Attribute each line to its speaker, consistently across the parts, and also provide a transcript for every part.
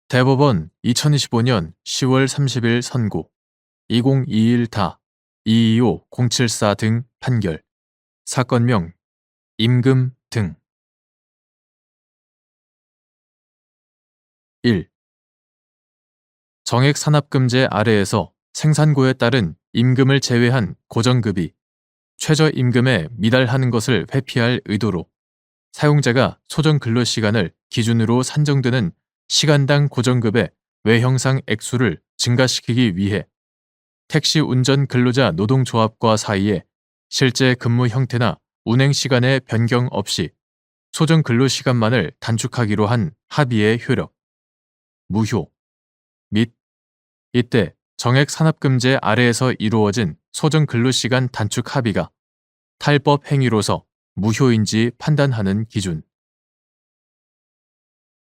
Speaker 1: 대법원 2025년 10월 30일 선고 2021-225-074 등 판결 사건명 임금 등 1. 정액산업금제 아래에서 생산고에 따른 임금을 제외한 고정급이 최저임금에 미달하는 것을 회피할 의도로 사용자가 소정근로시간을 기준으로 산정되는 시간당 고정급의 외형상 액수를 증가시키기 위해 택시 운전 근로자 노동조합과 사이에 실제 근무 형태나 운행 시간의 변경 없이 소정근로시간만을 단축하기로 한 합의의 효력, 무효 및 이때 정액산업금제 아래에서 이루어진 소정근로시간 단축 합의가 탈법 행위로서 무효인지 판단하는 기준.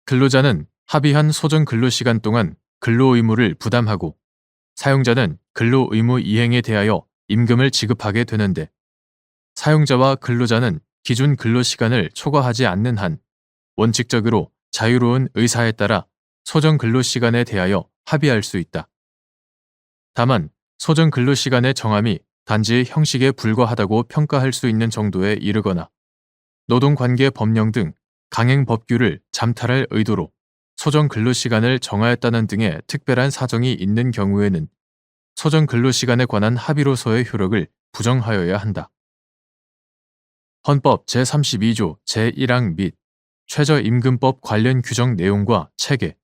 Speaker 1: 근로자는 합의한 소정근로시간 동안 근로의무를 부담하고 사용자는 근로의무 이행에 대하여 임금을 지급하게 되는데 사용자와 근로자는 기준 근로시간을 초과하지 않는 한 원칙적으로 자유로운 의사에 따라 소정근로시간에 대하여 합의할 수 있다. 다만 소정근로시간의 정함이 단지 형식에 불과하다고 평가할 수 있는 정도에 이르거나 노동관계 법령 등 강행 법규를 잠탈할 의도로 소정근로시간을 정하였다는 등의 특별한 사정이 있는 경우에는 소정근로시간에 관한 합의로서의 효력을 부정하여야 한다. 헌법 제32조 제1항 및 최저임금법 관련 규정 내용과 체계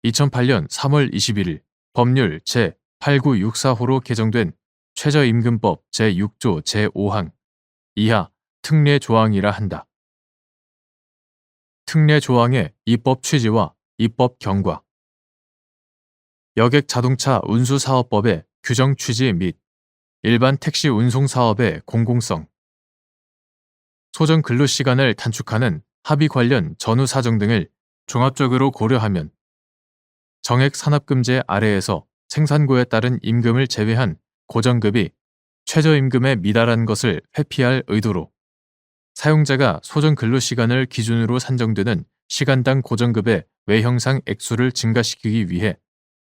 Speaker 1: 2008년 3월 21일 법률 제8964호로 개정된 최저임금법 제6조 제5항 이하 특례 조항이라 한다. 특례 조항의 입법 취지와 입법 경과 여객자동차 운수사업법의 규정 취지 및 일반 택시 운송 사업의 공공성 소정 근로시간을 단축하는 합의 관련 전후 사정 등을 종합적으로 고려하면 정액산업금제 아래에서 생산고에 따른 임금을 제외한 고정급이 최저임금에 미달한 것을 회피할 의도로 사용자가 소정 근로시간을 기준으로 산정되는 시간당 고정급의 외형상 액수를 증가시키기 위해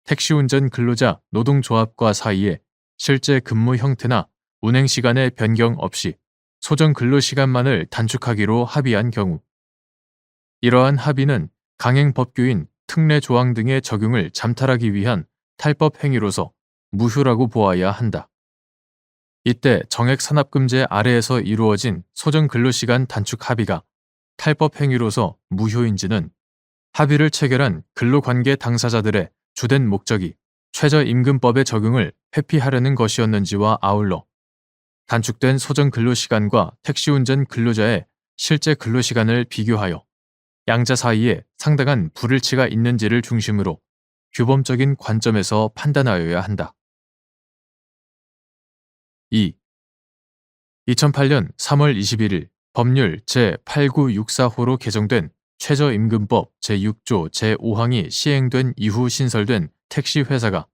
Speaker 1: 택시운전 근로자 노동조합과 사이에 실제 근무 형태나 운행시간의 변경 없이 소정 근로시간만을 단축하기로 합의한 경우 이러한 합의는 강행법규인 특례 조항 등의 적용을 잠탈하기 위한 탈법 행위로서 무효라고 보아야 한다. 이때 정액산업금제 아래에서 이루어진 소정근로시간 단축 합의가 탈법 행위로서 무효인지는 합의를 체결한 근로관계 당사자들의 주된 목적이 최저임금법의 적용을 회피하려는 것이었는지와 아울러 단축된 소정근로시간과 택시운전 근로자의 실제 근로시간을 비교하여 양자 사이에 상당한 불일치가 있는지를 중심으로 규범적인 관점에서 판단하여야 한다. 2. 2008년 3월 21일 법률 제8964호로 개정된 최저임금법 제6조 제5항이 시행된 이후 신설된 택시회사가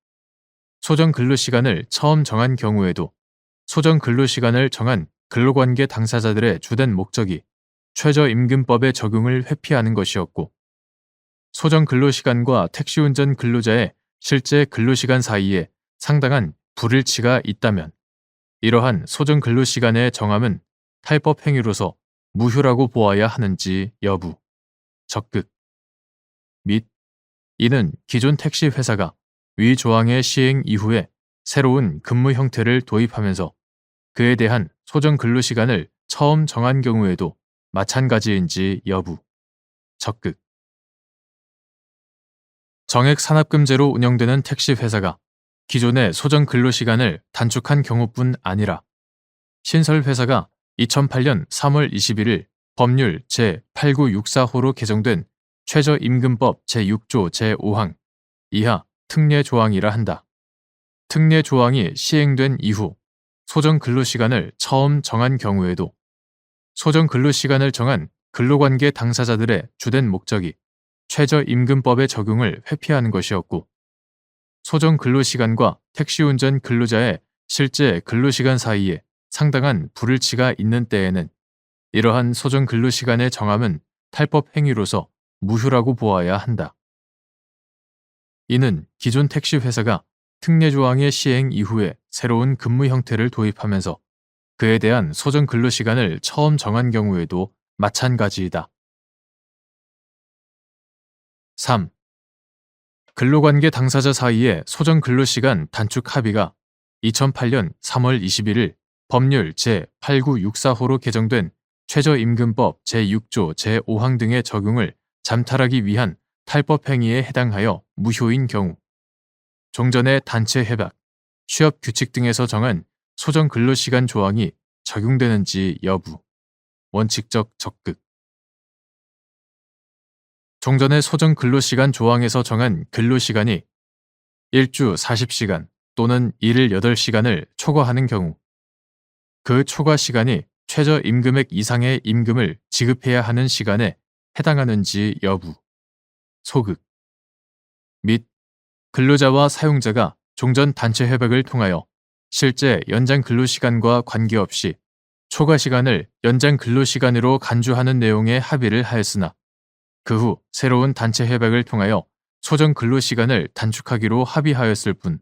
Speaker 1: 소정근로시간을 처음 정한 경우에도 소정근로시간을 정한 근로관계 당사자들의 주된 목적이 최저임금법의 적용을 회피하는 것이었고 소정근로시간과 택시운전 근로자의 실제 근로시간 사이에 상당한 불일치가 있다면 이러한 소정근로시간의 정함은 탈법 행위로서 무효라고 보아야 하는지 여부, 적극 및 이는 기존 택시 회사가 위 조항의 시행 이후에 새로운 근무 형태를 도입하면서 그에 대한 소정근로시간을 처음 정한 경우에도 마찬가지인지 여부, 적극 정액산업금제로 운영되는 택시 회사가 기존의 소정근로시간을 단축한 경우뿐 아니라 신설회사가 2008년 3월 21일 법률 제8964호로 개정된 최저임금법 제6조 제5항 이하 특례 조항이라 한다. 특례 조항이 시행된 이후 소정근로시간을 처음 정한 경우에도 소정근로시간을 정한 근로관계 당사자들의 주된 목적이 최저임금법의 적용을 회피하는 것이었고 소정근로시간과 택시운전 근로자의 실제 근로시간 사이에 상당한 불일치가 있는 때에는 이러한 소정근로시간의 정함은 탈법 행위로서 무효라고 보아야 한다. 이는 기존 택시 회사가 특례 조항의 시행 이후에 새로운 근무 형태를 도입하면서 그에 대한 소정 근로시간을 처음 정한 경우에도 마찬가지이다. 3. 근로관계 당사자 사이의 소정 근로시간 단축 합의가 2008년 3월 21일 법률 제8964호로 개정된 최저임금법 제6조 제5항 등의 적용을 잠탈하기 위한 탈법 행위에 해당하여 무효인 경우, 종전의 단체 협약, 취업 규칙 등에서 정한 소정 근로시간 조항이 적용되는지 여부, 원칙적 적극. 종전의 소정 근로시간 조항에서 정한 근로시간이 일주 40시간 또는 일일 8시간을 초과하는 경우, 그 초과 시간이 최저임금액 이상의 임금을 지급해야 하는 시간에 해당하는지 여부, 소극. 및 근로자와 사용자가 종전 단체 협약을 통하여 실제 연장 근로시간과 관계없이 초과 시간을 연장 근로시간으로 간주하는 내용의 합의를 하였으나 그 후 새로운 단체 협약을 통하여 소정 근로시간을 단축하기로 합의하였을 뿐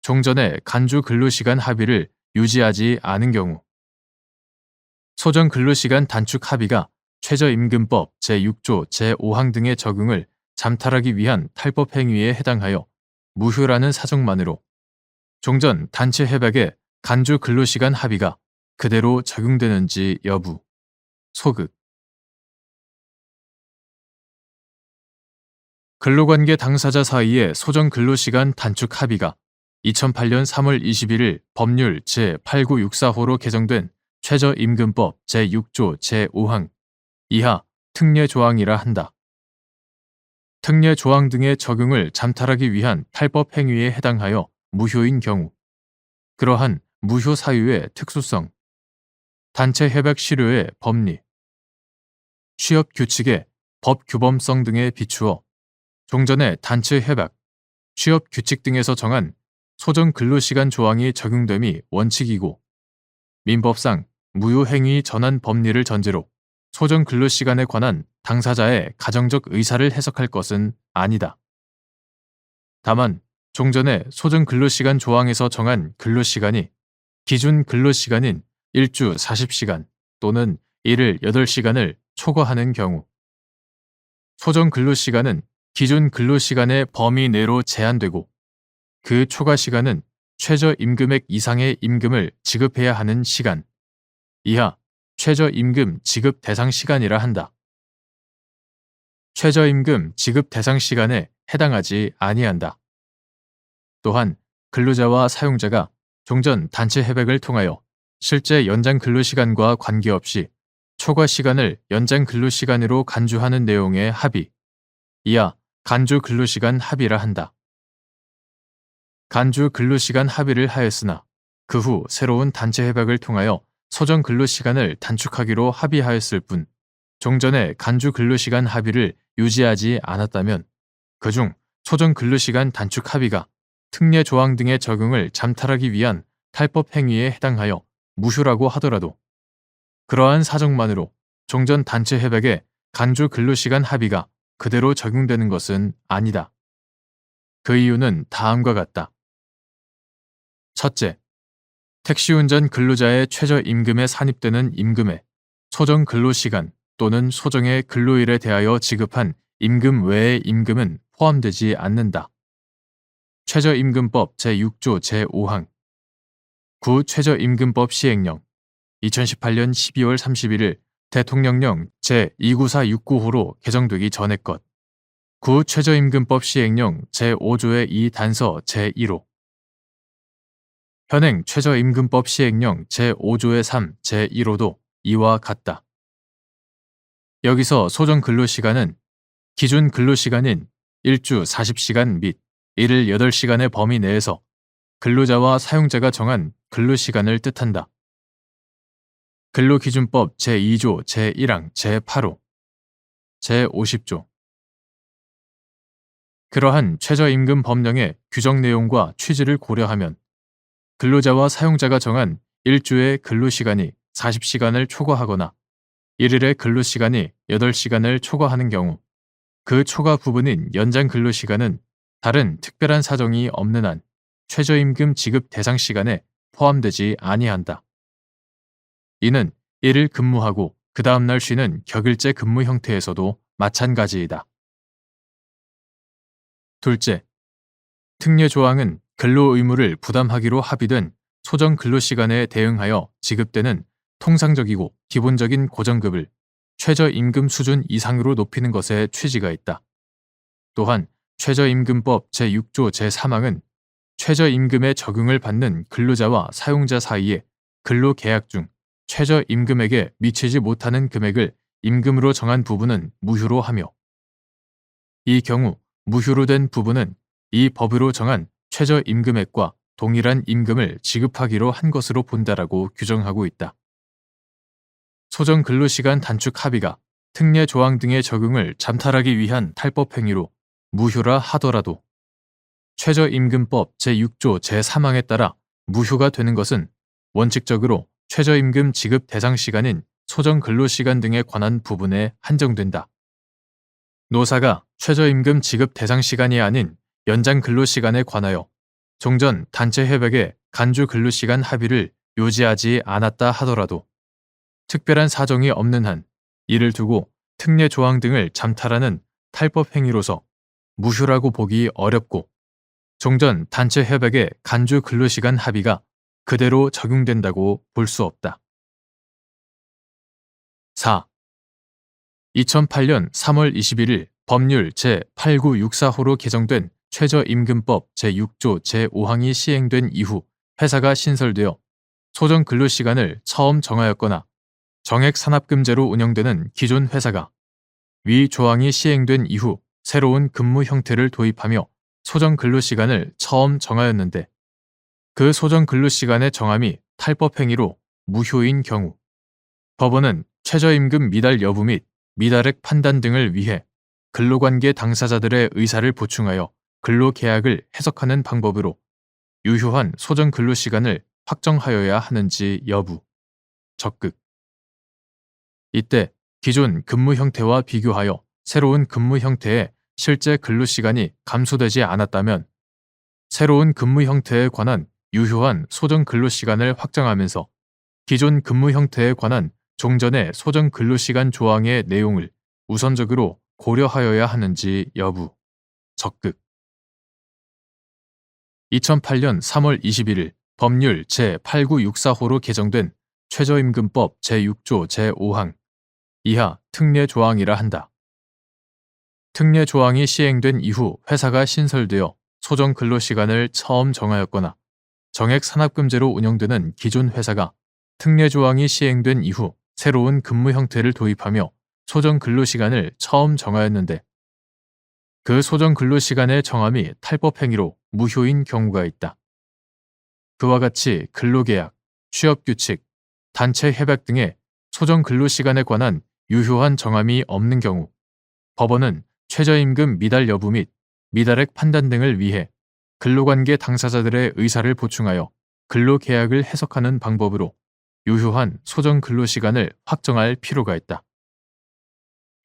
Speaker 1: 종전의 간주 근로시간 합의를 유지하지 않은 경우, 소정 근로시간 단축 합의가 최저임금법 제6조 제5항 등의 적용을 잠탈하기 위한 탈법 행위에 해당하여 무효라는 사정만으로 종전 단체 협약의 간주 근로시간 합의가 그대로 적용되는지 여부, 소극. 근로관계 당사자 사이의 소정 근로시간 단축 합의가 2008년 3월 21일 법률 제8964호로 개정된 최저임금법 제6조 제5항 이하 특례 조항이라 한다. 특례 조항 등의 적용을 잠탈하기 위한 탈법 행위에 해당하여 무효인 경우, 그러한 무효 사유의 특수성, 단체 협약 실효의 법리, 취업 규칙의 법 규범성 등에 비추어 종전의 단체 협약, 취업 규칙 등에서 정한 소정 근로시간 조항이 적용됨이 원칙이고 민법상 무효행위 전환 법리를 전제로 소정 근로시간에 관한 당사자의 가정적 의사를 해석할 것은 아니다. 다만 종전의 소정 근로시간 조항에서 정한 근로시간이 기준 근로시간인 일주 40시간 또는 일일 8시간을 초과하는 경우, 소정 근로시간은 기준 근로시간의 범위 내로 제한되고 그 초과 시간은 최저임금액 이상의 임금을 지급해야 하는 시간 이하 최저임금 지급 대상 시간이라 한다. 최저임금 지급 대상 시간에 해당하지 아니한다. 또한 근로자와 사용자가 종전 단체 협약을 통하여 실제 연장 근로시간과 관계없이 초과 시간을 연장 근로시간으로 간주하는 내용의 합의 이하 간주 근로시간 합의라 한다. 간주 근로시간 합의를 하였으나 그 후 새로운 단체 협약을 통하여 소정 근로시간을 단축하기로 합의하였을 뿐 종전의 간주 근로시간 합의를 유지하지 않았다면 그중 소정 근로시간 단축 합의가 특례 조항 등의 적용을 잠탈하기 위한 탈법 행위에 해당하여 무효라고 하더라도 그러한 사정만으로 종전 단체 협약의 간주 근로시간 합의가 그대로 적용되는 것은 아니다. 그 이유는 다음과 같다. 첫째, 택시운전 근로자의 최저임금에 산입되는 임금에 소정 근로시간 또는 소정의 근로일에 대하여 지급한 임금 외의 임금은 포함되지 않는다. 최저임금법 제6조 제5항 구 최저임금법 시행령 2018년 12월 31일 대통령령 제29469호로 개정되기 전의 것 구 최저임금법 시행령 제5조의 2 단서 제1호 현행 최저임금법 시행령 제5조의 3 제1호도 이와 같다. 여기서 소정 근로시간은 기준 근로시간인 일주 40시간 및 일일 8시간의 범위 내에서 근로자와 사용자가 정한 근로시간을 뜻한다. 근로기준법 제2조 제1항 제8호 제50조 그러한 최저임금 법령의 규정 내용과 취지를 고려하면 근로자와 사용자가 정한 일주의 근로시간이 40시간을 초과하거나 일일의 근로시간이 8시간을 초과하는 경우 그 초과 부분인 연장 근로시간은 다른 특별한 사정이 없는 한 최저임금 지급 대상 시간에 포함되지 아니한다. 이는 일을 근무하고 그 다음날 쉬는 격일제 근무 형태에서도 마찬가지이다. 둘째, 특례 조항은 근로 의무를 부담하기로 합의된 소정 근로시간에 대응하여 지급되는 통상적이고 기본적인 고정급을 최저임금 수준 이상으로 높이는 것에 취지가 있다. 또한 최저임금법 제6조 제3항은 최저임금에 적용을 받는 근로자와 사용자 사이에 근로계약 중 최저임금액에 미치지 못하는 금액을 임금으로 정한 부분은 무효로 하며, 이 경우 무효로 된 부분은 이 법으로 정한 최저임금액과 동일한 임금을 지급하기로 한 것으로 본다라고 규정하고 있다. 소정 근로시간 단축 합의가 특례 조항 등의 적용을 잠탈하기 위한 탈법 행위로 무효라 하더라도 최저임금법 제6조 제3항에 따라 무효가 되는 것은 원칙적으로 최저임금 지급 대상 시간인 소정 근로시간 등에 관한 부분에 한정된다. 노사가 최저임금 지급 대상 시간이 아닌 연장 근로시간에 관하여 종전 단체 협약의 간주 근로시간 합의를 요지하지 않았다 하더라도 특별한 사정이 없는 한 이를 두고 특례 조항 등을 잠탈하는 탈법 행위로서 무효라고 보기 어렵고, 종전 단체 협약의 간주 근로시간 합의가 그대로 적용된다고 볼 수 없다. 4. 2008년 3월 21일 법률 제8964호로 개정된 최저임금법 제6조 제5항이 시행된 이후 회사가 신설되어 소정 근로시간을 처음 정하였거나 정액 산업금제로 운영되는 기존 회사가 위 조항이 시행된 이후 새로운 근무 형태를 도입하며 소정 근로시간을 처음 정하였는데, 그 소정 근로시간의 정함이 탈법 행위로 무효인 경우 법원은 최저임금 미달 여부 및 미달액 판단 등을 위해 근로관계 당사자들의 의사를 보충하여 근로계약을 해석하는 방법으로 유효한 소정 근로시간을 확정하여야 하는지 여부, 적극. 이때 기존 근무 형태와 비교하여 새로운 근무 형태의 실제 근로시간이 감소되지 않았다면 새로운 근무 형태에 관한 유효한 소정 근로시간을 확정하면서 기존 근무 형태에 관한 종전의 소정 근로시간 조항의 내용을 우선적으로 고려하여야 하는지 여부, 적극. 2008년 3월 21일 법률 제8964호로 개정된 최저임금법 제6조 제5항 이하 특례 조항이라 한다. 특례 조항이 시행된 이후 회사가 신설되어 소정 근로시간을 처음 정하였거나 정액 산업금제로 운영되는 기존 회사가 특례 조항이 시행된 이후 새로운 근무 형태를 도입하며 소정 근로시간을 처음 정하였는데, 그 소정 근로시간의 정함이 탈법 행위로 무효인 경우가 있다. 그와 같이 근로계약, 취업규칙, 단체 협약 등의 소정 근로시간에 관한 유효한 정함이 없는 경우 법원은 최저임금 미달 여부 및 미달액 판단 등을 위해 근로관계 당사자들의 의사를 보충하여 근로계약을 해석하는 방법으로 유효한 소정 근로시간을 확정할 필요가 있다.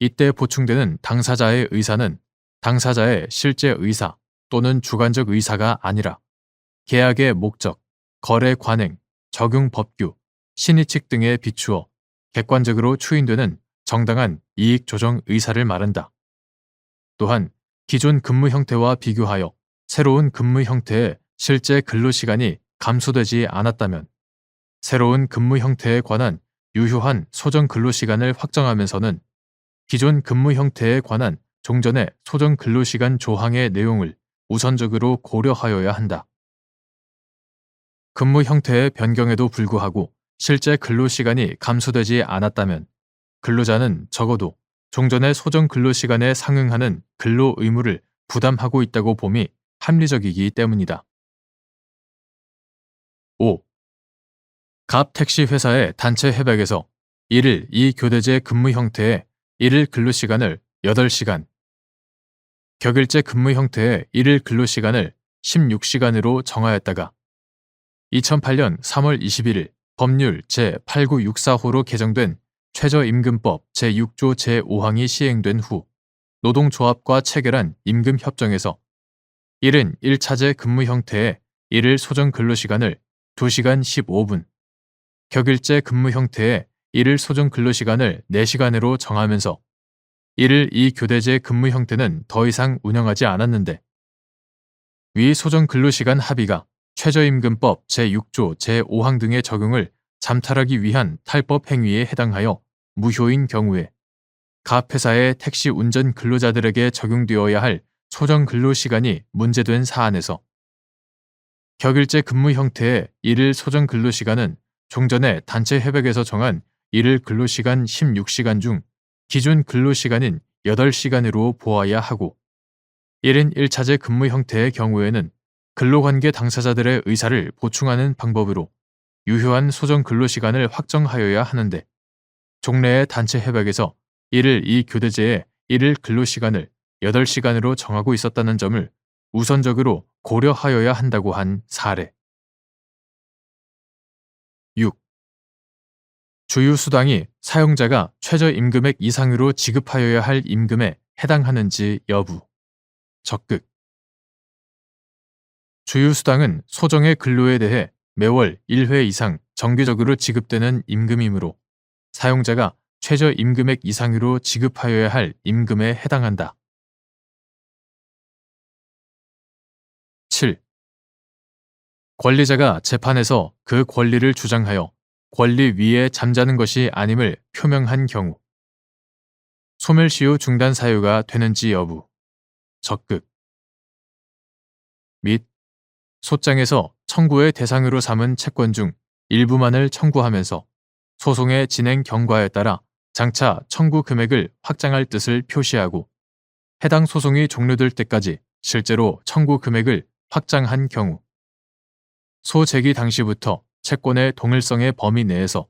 Speaker 1: 이때 보충되는 당사자의 의사는 당사자의 실제 의사 또는 주관적 의사가 아니라 계약의 목적, 거래 관행, 적용 법규, 신의칙 등에 비추어 객관적으로 추인되는 정당한 이익 조정 의사를 말한다. 또한 기존 근무 형태와 비교하여 새로운 근무 형태의 실제 근로시간이 감소되지 않았다면 새로운 근무 형태에 관한 유효한 소정 근로시간을 확정하면서는 기존 근무 형태에 관한 종전의 소정 근로시간 조항의 내용을 우선적으로 고려하여야 한다. 근무 형태의 변경에도 불구하고 실제 근로시간이 감소되지 않았다면 근로자는 적어도 종전의 소정 근로시간에 상응하는 근로 의무를 부담하고 있다고 봄이 합리적이기 때문이다. 5. 갑 택시 회사의 단체 협약에서 1일 2교대제 근무 형태의 1일 근로시간을 8시간, 격일제 근무 형태의 1일 근로시간을 16시간으로 정하였다가 2008년 3월 21일 법률 제8964호로 개정된 최저임금법 제6조 제5항이 시행된 후 노동조합과 체결한 임금협정에서 1은 1차제 근무 형태의 1일 소정 근로시간을 2시간 15분, 격일제 근무 형태의 1일 소정 근로시간을 4시간으로 정하면서 1일 2교대제 근무 형태는 더 이상 운영하지 않았는데 위 소정 근로시간 합의가 최저임금법 제6조 제5항 등의 적용을 잠탈하기 위한 탈법 행위에 해당하여 무효인 경우에 각 회사의 택시 운전 근로자들에게 적용되어야 할 소정 근로시간이 문제된 사안에서 격일제 근무 형태의 1일 소정 근로시간은 종전에 단체 협약에서 정한 1일 근로시간 16시간 중 기준 근로시간인 8시간으로 보아야 하고 1인 1차제 근무 형태의 경우에는 근로관계 당사자들의 의사를 보충하는 방법으로 유효한 소정 근로시간을 확정하여야 하는데 종래의 단체 협약에서 1일 2교대제의 1일 근로시간을 8시간으로 정하고 있었다는 점을 우선적으로 고려하여야 한다고 한 사례. 6. 주유수당이 사용자가 최저임금액 이상으로 지급하여야 할 임금에 해당하는지 여부. 적극. 주유수당은 소정의 근로에 대해 매월 1회 이상 정기적으로 지급되는 임금이므로 사용자가 최저임금액 이상으로 지급하여야 할 임금에 해당한다. 7. 권리자가 재판에서 그 권리를 주장하여 권리 위에 잠자는 것이 아님을 표명한 경우 소멸시효 중단 사유가 되는지 여부. 적극. 및 소장에서 청구의 대상으로 삼은 채권 중 일부만을 청구하면서 소송의 진행 경과에 따라 장차 청구 금액을 확장할 뜻을 표시하고 해당 소송이 종료될 때까지 실제로 청구 금액을 확장한 경우 소 제기 당시부터 채권의 동일성의 범위 내에서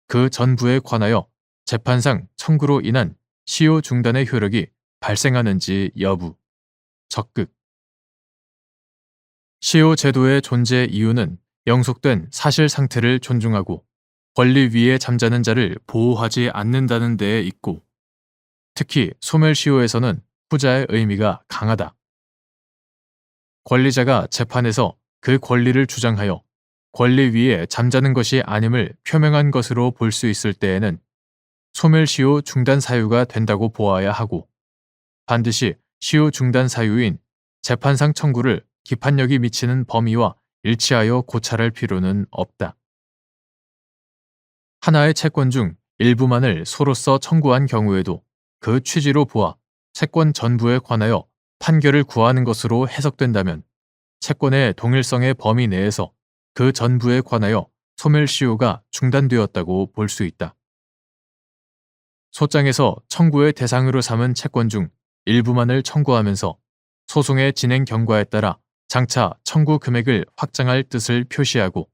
Speaker 1: 그 전부에 관하여 재판상 청구로 인한 시효 중단의 효력이 발생하는지 여부. 적극. 시효 제도의 존재 이유는 영속된 사실 상태를 존중하고 권리 위에 잠자는 자를 보호하지 않는다는 데에 있고 특히 소멸시효에서는 후자의 의미가 강하다. 권리자가 재판에서 그 권리를 주장하여 권리 위에 잠자는 것이 아님을 표명한 것으로 볼 수 있을 때에는 소멸시효 중단 사유가 된다고 보아야 하고 반드시 시효 중단 사유인 재판상 청구를 기판력이 미치는 범위와 일치하여 고찰할 필요는 없다. 하나의 채권 중 일부만을 소로서 청구한 경우에도 그 취지로 보아 채권 전부에 관하여 판결을 구하는 것으로 해석된다면 채권의 동일성의 범위 내에서 그 전부에 관하여 소멸시효가 중단되었다고 볼 수 있다. 소장에서 청구의 대상으로 삼은 채권 중 일부만을 청구하면서 소송의 진행 경과에 따라 장차 청구 금액을 확장할 뜻을 표시하고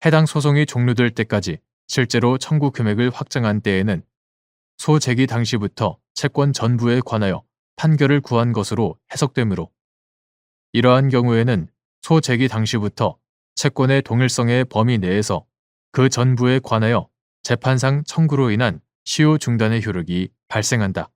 Speaker 1: 해당 소송이 종료될 때까지 실제로 청구 금액을 확장한 때에는 소 제기 당시부터 채권 전부에 관하여 판결을 구한 것으로 해석되므로 이러한 경우에는 소 제기 당시부터 채권의 동일성의 범위 내에서 그 전부에 관하여 재판상 청구로 인한 시효 중단의 효력이 발생한다.